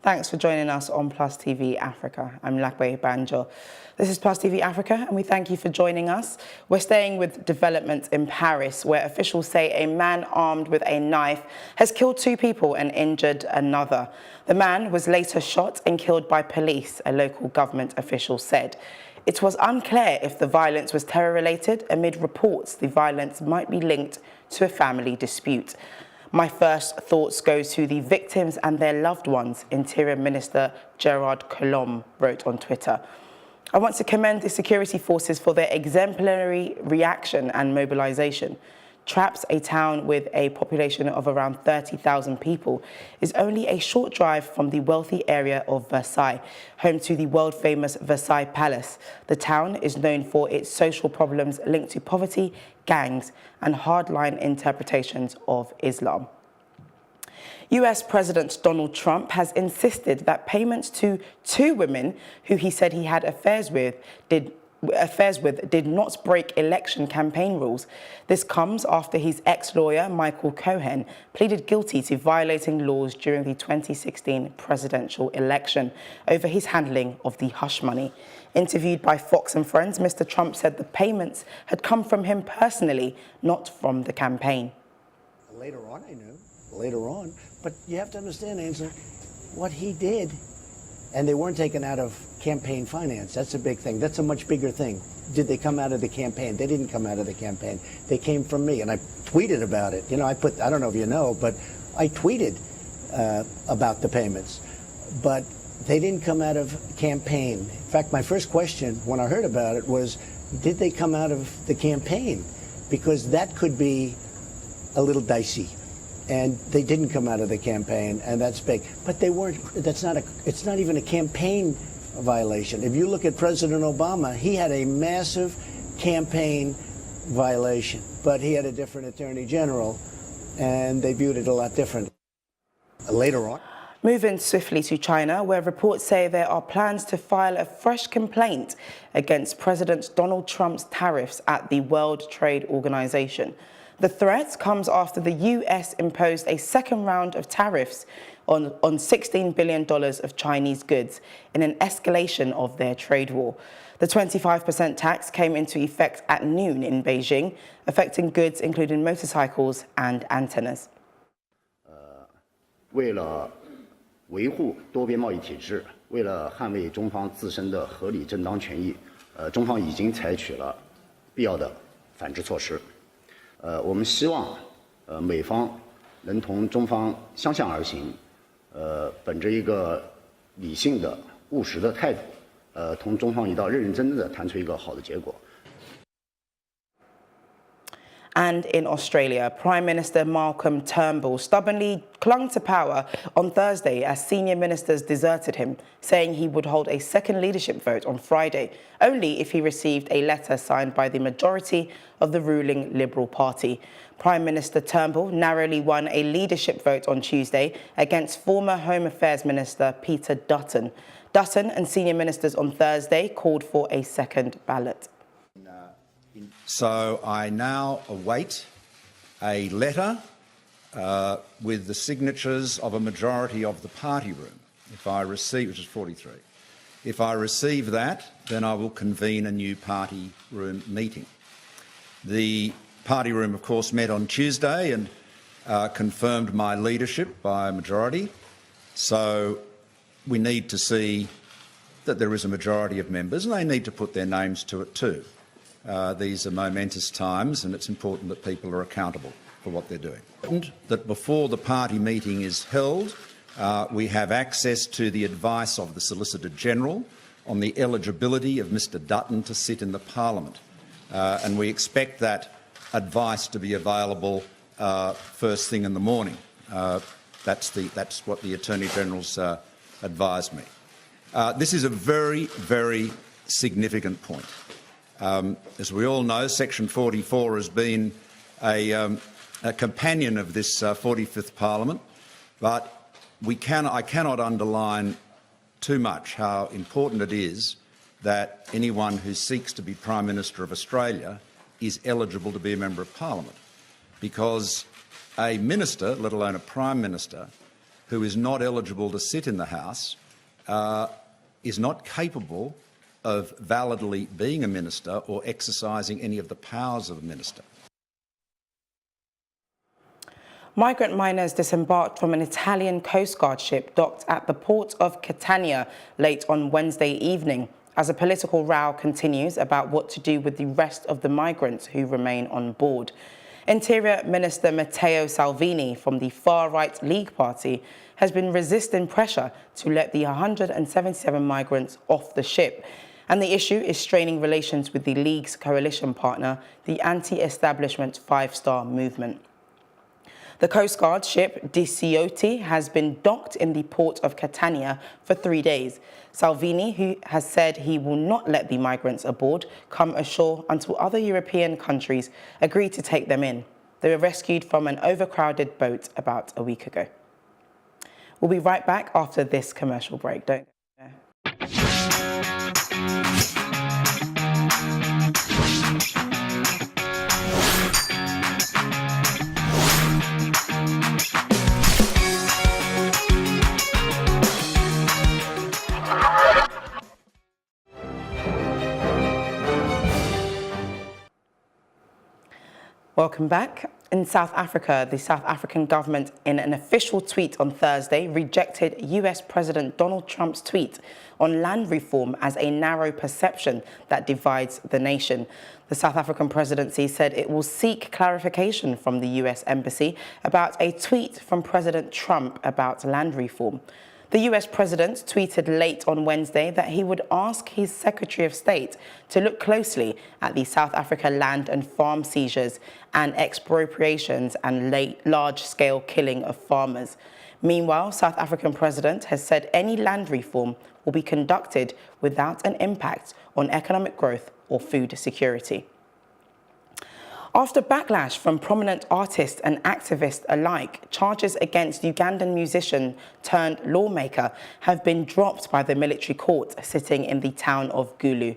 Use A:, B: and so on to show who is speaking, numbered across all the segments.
A: Thanks for joining us on Plus TV Africa. I'm Lakwe Banjo. This is Plus TV Africa, and we thank you for joining us. We're staying with developments in Paris, where officials say a man armed with a knife has killed 2 people and injured another. The man was later shot and killed by police, a local government official said. It was unclear if the violence was terror-related amid reports the violence might be linked to a family dispute. My first thoughts go to the victims and their loved ones, Interior Minister Gerard Collomb wrote on Twitter. I want to commend the security forces for their exemplary reaction and mobilization. Trappes, a town with a population of around 30,000 people, is only a short drive from the wealthy area of Versailles, home to the world-famous Versailles Palace. The town is known for its social problems linked to poverty, gangs, and hardline interpretations of Islam. US President Donald Trump has insisted that payments to 2 women who he said he had affairs with did not break election campaign rules. This comes after his ex-lawyer, Michael Cohen, pleaded guilty to violating laws during the 2016 presidential election over his handling of the hush money. Interviewed by Fox and Friends, Mr. Trump said the payments had come from him personally, not from the campaign.
B: Later on, I knew. Later on. But you have to understand, Ainsley, what he did, and they weren't taken out of campaign finance. That's a big thing. That's a much bigger thing. Did they come out of the campaign? They didn't come out of the campaign. They came from me, and I tweeted about it. You know, I don't know if you know, but I tweeted about the payments. But they didn't come out of campaign. In fact, my first question when I heard about it was, did they come out of the campaign? Because that could be a little dicey. And they didn't come out of the campaign, and that's big. But they weren't. It's not even a campaign violation. If you look at President Obama, he had a massive campaign violation, but he had a different attorney general, and they viewed it a lot differently. Later on.
A: Moving swiftly to China, where reports say there are plans to file a fresh complaint against President Donald Trump's tariffs at the World Trade Organization. The threat comes after the US imposed a second round of tariffs on $16 billion of Chinese goods in an escalation of their trade war. The 25% tax came into effect at noon in Beijing, affecting goods including motorcycles and antennas.
C: 为了维护多边贸易体制，为了捍卫中方自身的合理正当权益，中方已经采取了必要的反制措施。 我们希望，美方能同中方相向而行，本着一个理性的、务实的态度，同中方一道认认真真的谈出一个好的结果。
A: And in Australia, Prime Minister Malcolm Turnbull stubbornly clung to power on Thursday as senior ministers deserted him, saying he would hold a second leadership vote on Friday, only if he received a letter signed by the majority of the ruling Liberal Party. Prime Minister Turnbull narrowly won a leadership vote on Tuesday against former Home Affairs Minister Peter Dutton. Dutton and senior ministers on Thursday called for a second ballot.
D: So I now await a letter with the signatures of a majority of the party room. If I receive, which is 43, if I receive that, then I will convene a new party room meeting. The party room, of course, met on Tuesday and confirmed my leadership by a majority. So we need to see that there is a majority of members, and they need to put their names to it too. These are momentous times, and it's important that people are accountable for what they're doing. That before the party meeting is held, we have access to the advice of the Solicitor General on the eligibility of Mr Dutton to sit in the Parliament. And we expect that advice to be available first thing in the morning. That's what the Attorney General's advised me. This is a very, very significant point. As we all know, Section 44 has been a companion of this 45th Parliament, but I cannot underline too much how important it is that anyone who seeks to be Prime Minister of Australia is eligible to be a Member of Parliament, because a minister, let alone a Prime Minister, who is not eligible to sit in the House is not capable of validly being a minister or exercising any of the powers of a minister.
A: Migrant miners disembarked from an Italian Coast Guard ship docked at the port of Catania late on Wednesday evening, as a political row continues about what to do with the rest of the migrants who remain on board. Interior Minister Matteo Salvini from the far-right League Party has been resisting pressure to let the 177 migrants off the ship, and the issue is straining relations with the League's coalition partner, the anti-establishment Five Star Movement. The Coast Guard ship Di Ciotti has been docked in the port of Catania for 3 days. Salvini, who has said he will not let the migrants aboard come ashore until other European countries agree to take them in. They were rescued from an overcrowded boat about a week ago. We'll be right back after this commercial break. Don't go there. Welcome back. In South Africa, the South African government, in an official tweet on Thursday, rejected US President Donald Trump's tweet on land reform as a narrow perception that divides the nation. The South African presidency said it will seek clarification from the US Embassy about a tweet from President Trump about land reform. The US president tweeted late on Wednesday that he would ask his Secretary of State to look closely at the South Africa land and farm seizures and expropriations and large-scale killing of farmers. Meanwhile, South African president has said any land reform will be conducted without an impact on economic growth or food security. After backlash from prominent artists and activists alike, charges against Ugandan musician turned lawmaker have been dropped by the military court sitting in the town of Gulu.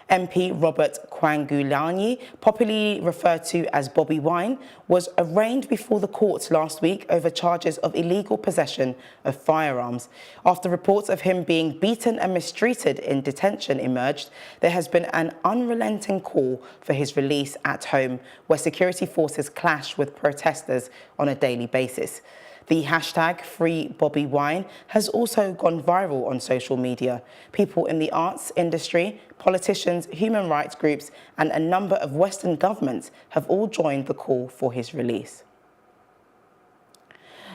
A: MP Robert Kwangulanyi, popularly referred to as Bobi Wine, was arraigned before the court last week over charges of illegal possession of firearms. After reports of him being beaten and mistreated in detention emerged, there has been an unrelenting call for his release at home, where security forces clash with protesters on a daily basis. The hashtag #FreeBobiWine has also gone viral on social media. People in the arts industry, politicians, human rights groups, and a number of Western governments have all joined the call for his release.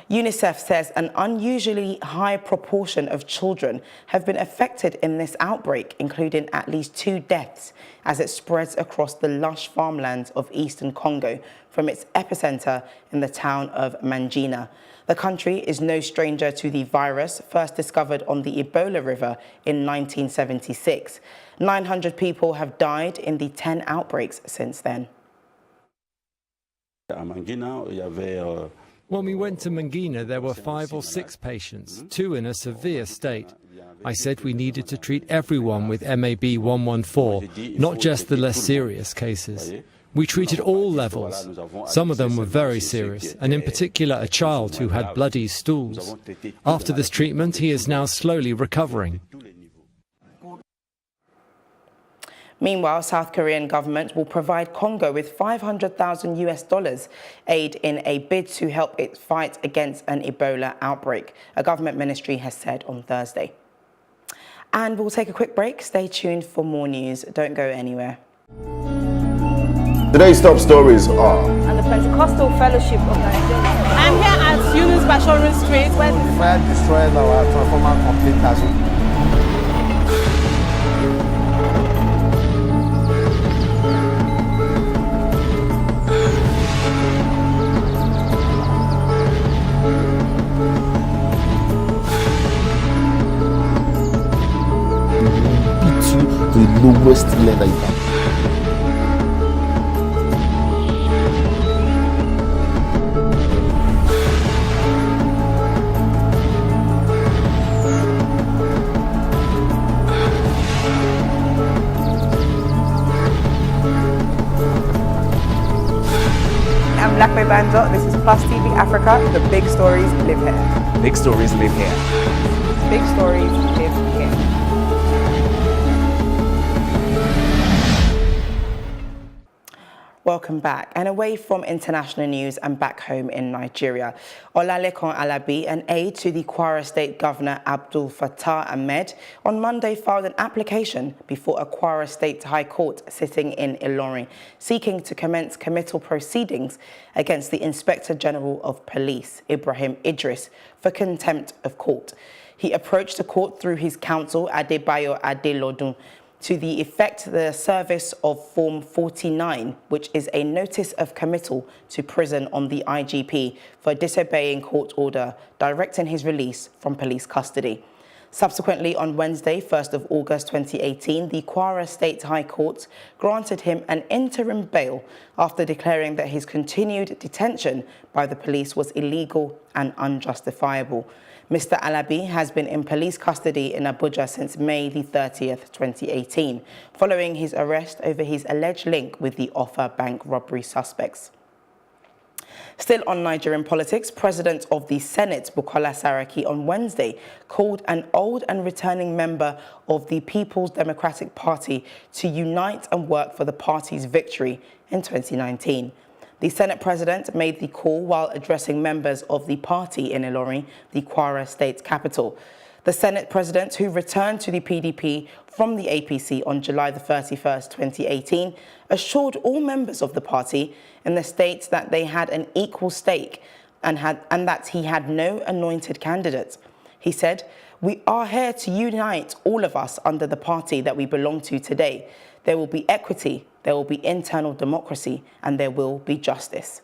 A: UNICEF says an unusually high proportion of children have been affected in this outbreak, including at least 2 deaths, as it spreads across the lush farmlands of eastern Congo from its epicenter in the town of Mangina. The country is no stranger to the virus, first discovered on the Ebola River in 1976. 900 people have died in the 10 outbreaks since then.
E: When we went to Mangina, there were 5 or 6 patients, 2 in a severe state. I said we needed to treat everyone with MAB 114, not just the less serious cases. We treated all levels. Some of them were very serious, and in particular a child who had bloody stools. After this treatment, he is now slowly recovering.
A: Meanwhile, South Korean government will provide Congo with $500,000 aid in a bid to help it fight against an Ebola outbreak, a government ministry has said on Thursday. And we'll take a quick break. Stay tuned for more news. Don't go anywhere.
F: Today's top stories are...
G: And the Pentecostal Fellowship of Nigeria. I'm here at Yunus Bashorin Street, where the
F: fire destroyed our transformer complete castle.
H: The lowest level you can.
A: I'm Lakme Banjo. This is Plus TV Africa. The big stories live here.
I: Big stories live here.
A: Big stories live here. Welcome back. And away from international news and back home in Nigeria, Olalekan Alabi, an aide to the Kwara State Governor Abdul Fattah Ahmed, on Monday filed an application before a Kwara State High Court sitting in Ilorin, seeking to commence committal proceedings against the Inspector General of Police, Ibrahim Idris, for contempt of court. He approached the court through his counsel, Adebayo Adelodun, to the effect the service of Form 49, which is a notice of committal to prison on the IGP for disobeying court order directing his release from police custody. Subsequently, on Wednesday, 1st of August 2018, the Kwara State High Court granted him an interim bail after declaring that his continued detention by the police was illegal and unjustifiable. Mr. Alabi has been in police custody in Abuja since May the 30th, 2018, following his arrest over his alleged link with the Offa bank robbery suspects. Still on Nigerian politics, President of the Senate, Bukola Saraki, on Wednesday called an old and returning member of the People's Democratic Party to unite and work for the party's victory in 2019. The Senate President made the call while addressing members of the party in Ilorin, the Kwara State capital. The Senate President, who returned to the PDP from the APC on July the 31st, 2018, assured all members of the party in the state that they had an equal stake and that he had no anointed candidate. He said, "We are here to unite all of us under the party that we belong to today. There will be equity, there will be internal democracy, and there will be justice."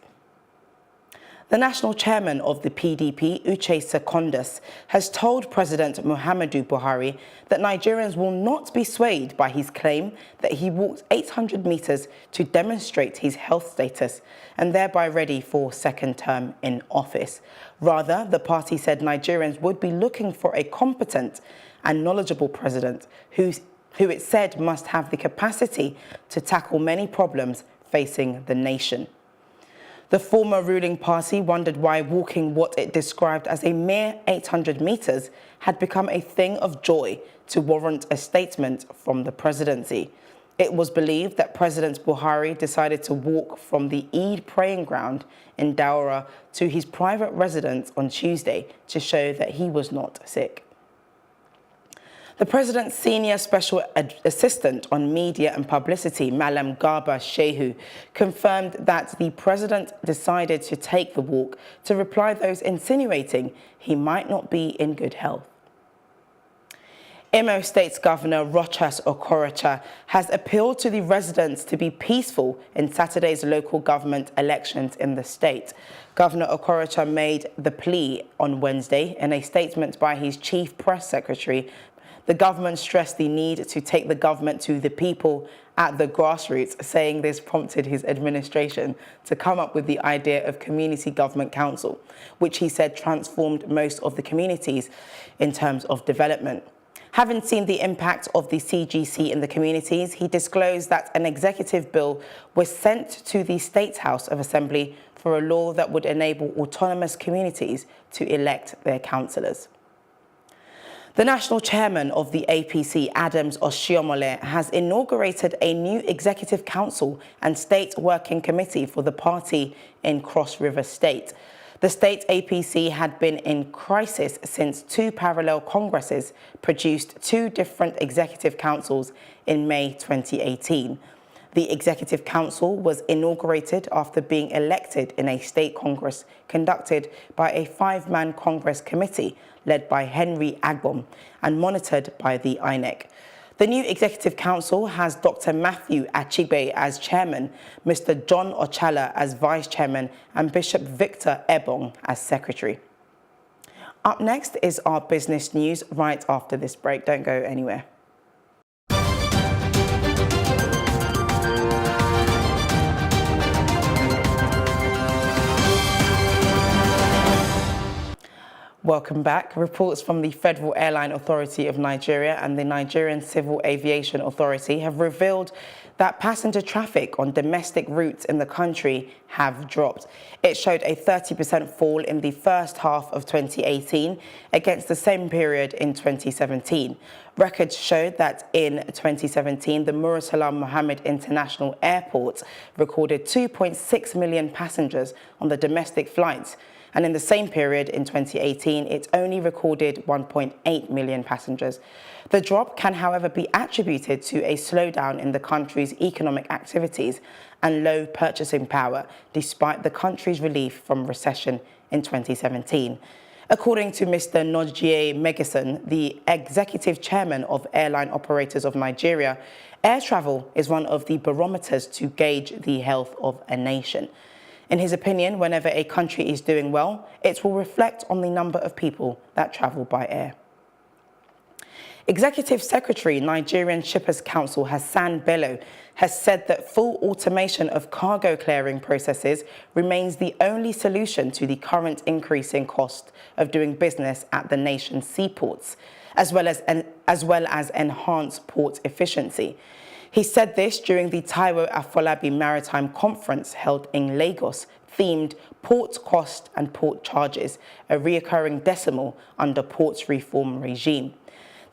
A: The national chairman of the PDP, Uche Secondus, has told President Muhammadu Buhari that Nigerians will not be swayed by his claim that he walked 800 meters to demonstrate his health status and thereby ready for second term in office. Rather, the party said Nigerians would be looking for a competent and knowledgeable president who it said must have the capacity to tackle many problems facing the nation. The former ruling party wondered why walking what it described as a mere 800 meters had become a thing of joy to warrant a statement from the presidency. It was believed that President Buhari decided to walk from the Eid praying ground in Daura to his private residence on Tuesday to show that he was not sick. The President's senior special assistant on media and publicity, Malam Garba Shehu, confirmed that the President decided to take the walk to reply those insinuating he might not be in good health. Imo State's Governor Rochas Okorocha has appealed to the residents to be peaceful in Saturday's local government elections in the state. Governor Okorocha made the plea on Wednesday in a statement by his chief press secretary. The government stressed the need to take the government to the people at the grassroots, saying this prompted his administration to come up with the idea of Community Government Council, which he said transformed most of the communities in terms of development. Having seen the impact of the CGC in the communities, he disclosed that an executive bill was sent to the State House of Assembly for a law that would enable autonomous communities to elect their councillors. The national chairman of the APC, Adams Oshiomhole, has inaugurated a new executive council and state working committee for the party in Cross River State. The state APC had been in crisis since two parallel congresses produced two different executive councils in May 2018. The Executive Council was inaugurated after being elected in a state congress conducted by a five-man Congress committee led by Henry Agbom and monitored by the INEC. The new Executive Council has Dr. Matthew Achigbe as chairman, Mr. John Ochala as vice chairman, and Bishop Victor Ebong as secretary. Up next is our business news right after this break. Don't go anywhere. Welcome back. Reports from the Federal Airline Authority of Nigeria and the Nigerian Civil Aviation Authority have revealed that passenger traffic on domestic routes in the country have dropped. It showed a 30% fall in the first half of 2018 against the same period in 2017. Records showed that in 2017, the Mursalam Mohammed International Airport recorded 2.6 million passengers on the domestic flights. And in the same period in 2018, it only recorded 1.8 million passengers. The drop can, however, be attributed to a slowdown in the country's economic activities and low purchasing power, despite the country's relief from recession in 2017. According to Mr. Nojie Megason, the executive chairman of Airline Operators of Nigeria, air travel is one of the barometers to gauge the health of a nation. In his opinion, whenever a country is doing well, it will reflect on the number of people that travel by air. Executive Secretary, Nigerian Shippers Council Hassan Bello, has said that full automation of cargo clearing processes remains the only solution to the current increase in cost of doing business at the nation's seaports, as well as enhance port efficiency. He said this during the Taiwo Afolabi Maritime Conference held in Lagos, themed Port Cost and Port Charges, a reoccurring decimal under ports reform regime.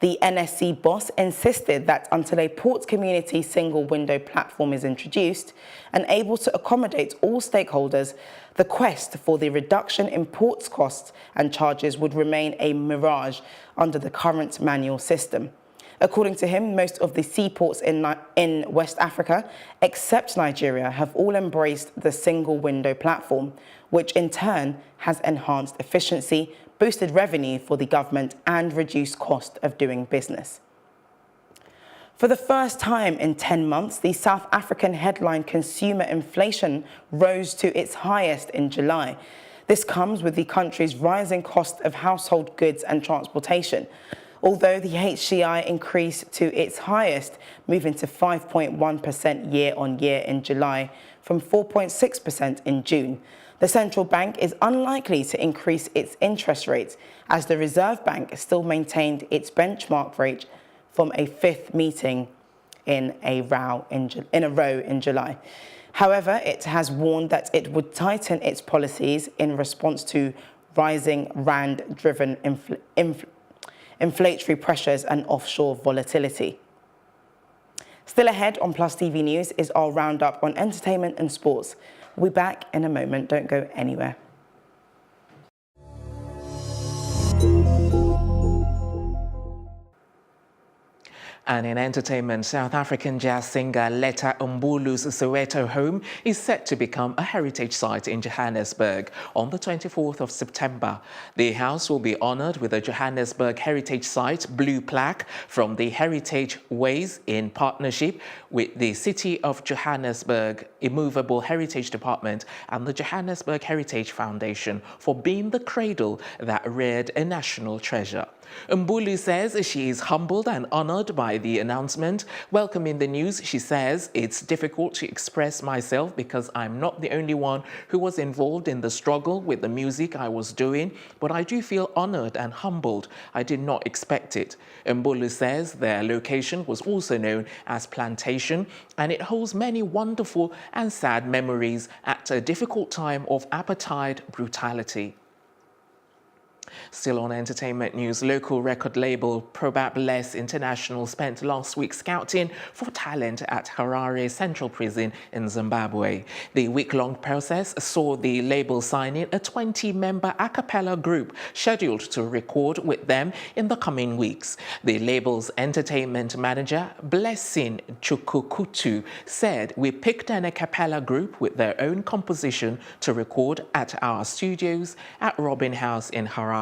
A: The NSC boss insisted that until a port community single window platform is introduced and able to accommodate all stakeholders, the quest for the reduction in ports costs and charges would remain a mirage under the current manual system. According to him, most of the seaports in West Africa, except Nigeria, have all embraced the single window platform, which in turn has enhanced efficiency, boosted revenue for the government and reduced cost of doing business. For the first time in 10 months, the South African headline consumer inflation rose to its highest in July. This comes with the country's rising cost of household goods and transportation. Although the HCI increased to its highest, moving to 5.1% year-on-year in July from 4.6% in June. The central bank is unlikely to increase its interest rates as the Reserve Bank still maintained its benchmark rate from a fifth meeting in a row in July. However, it has warned that it would tighten its policies in response to rising rand-driven inflationary pressures and offshore volatility. Still ahead on Plus TV News is our roundup on entertainment and sports. We'll be back in a moment. Don't go anywhere.
I: And in entertainment, South African jazz singer Letta Mbulu's Soweto home is set to become a heritage site in Johannesburg on the 24th of September. The house will be honored with a Johannesburg Heritage Site blue plaque from the Heritage Ways in partnership with the City of Johannesburg Immovable Heritage Department and the Johannesburg Heritage Foundation for being the cradle that reared a national treasure. Mbulu says she is humbled and honored by the announcement. Welcoming the news, she says, "It's difficult to express myself because I'm not the only one who was involved in the struggle with the music I was doing, but I do feel honored and humbled. I did not expect it." Mbulu says their location was also known as Plantation, and it holds many wonderful and sad memories at a difficult time of apartheid brutality. Still on entertainment news, local record label Probabless International spent last week scouting for talent at Harare Central Prison in Zimbabwe. The week-long process saw the label signing a 20-member a cappella group scheduled to record with them in the coming weeks. The label's entertainment manager, Blessing Chukukutu, said, "We picked an a cappella group with their own composition to record at our studios at Robin House in Harare.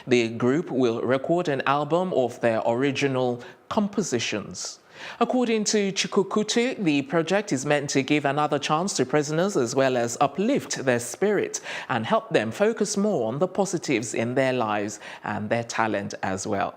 I: The group will record an album of their original compositions." According to Chukukutu, the project is meant to give another chance to prisoners as well as uplift their spirit and help them focus more on the positives in their lives and their talent as well.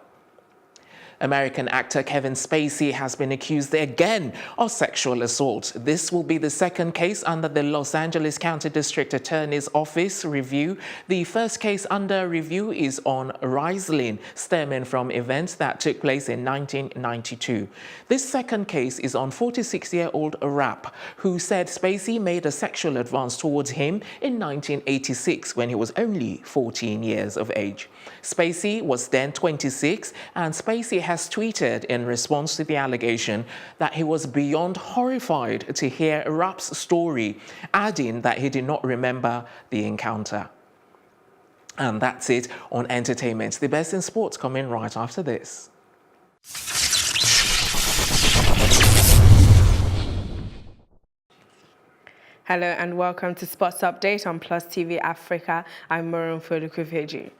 I: American actor Kevin Spacey has been accused again of sexual assault. This will be the second case under the Los Angeles County District Attorney's Office review. The first case under review is on Riesling, stemming from events that took place in 1992. This second case is on 46-year-old Rapp, who said Spacey made a sexual advance towards him in 1986 when he was only 14 years of age. Spacey was then 26, and Spacey has tweeted in response to the allegation that he was beyond horrified to hear Rapp's story, adding that he did not remember the encounter. And that's it on entertainment. The best in sports coming right after this.
J: Hello and welcome to Sports Update on Plus TV Africa. I'm Morumfolu Kufeji.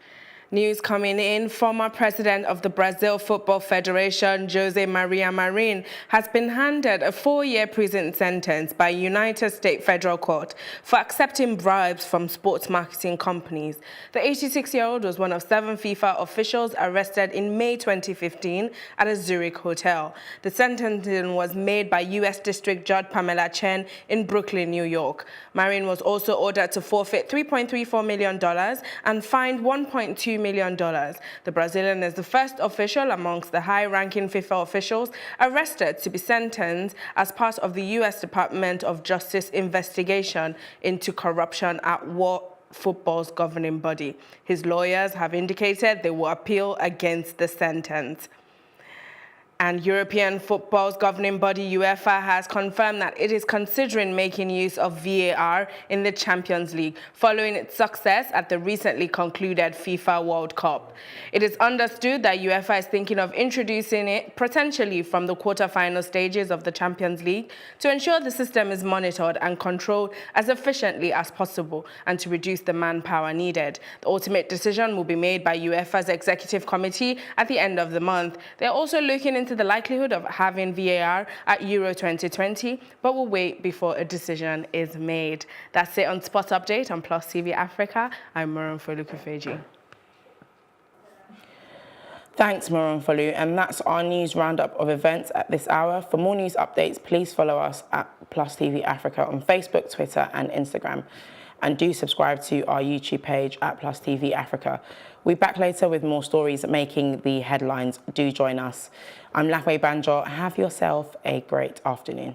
J: News coming in, former president of the Brazil Football Federation, Jose Maria Marin, has been handed a 4-year prison sentence by United States Federal Court for accepting bribes from sports marketing companies. The 86-year-old was one of 7 FIFA officials arrested in May 2015 at a Zurich hotel. The sentencing was made by U.S. District Judge Pamela Chen in Brooklyn, New York. Marin was also ordered to forfeit $3.34 million and fined $1.2 million. The Brazilian is the first official amongst the high-ranking FIFA officials arrested to be sentenced as part of the U.S. Department of Justice investigation into corruption at World Football's governing body. His lawyers have indicated they will appeal against the sentence. And European football's governing body UEFA has confirmed that it is considering making use of VAR in the Champions League following its success at the recently concluded FIFA World Cup. It is understood that UEFA is thinking of introducing it potentially from the quarter-final stages of the Champions League to ensure the system is monitored and controlled as efficiently as possible and to reduce the manpower needed. The ultimate decision will be made by UEFA's executive committee at the end of the month. They're also looking into the likelihood of having VAR at Euro 2020, but we'll wait before a decision is made. That's it on Sports Update on Plus TV Africa. I'm Morumfolu Kufeji.
A: Thanks, Morumfolu, and that's our news roundup of events at this hour. For more news updates, please follow us at Plus TV Africa on Facebook, Twitter, and Instagram. And do subscribe to our YouTube page at Plus TV Africa. We'll be back later with more stories making the headlines. Do join us. I'm Lakwe Banjo. Have yourself a great afternoon.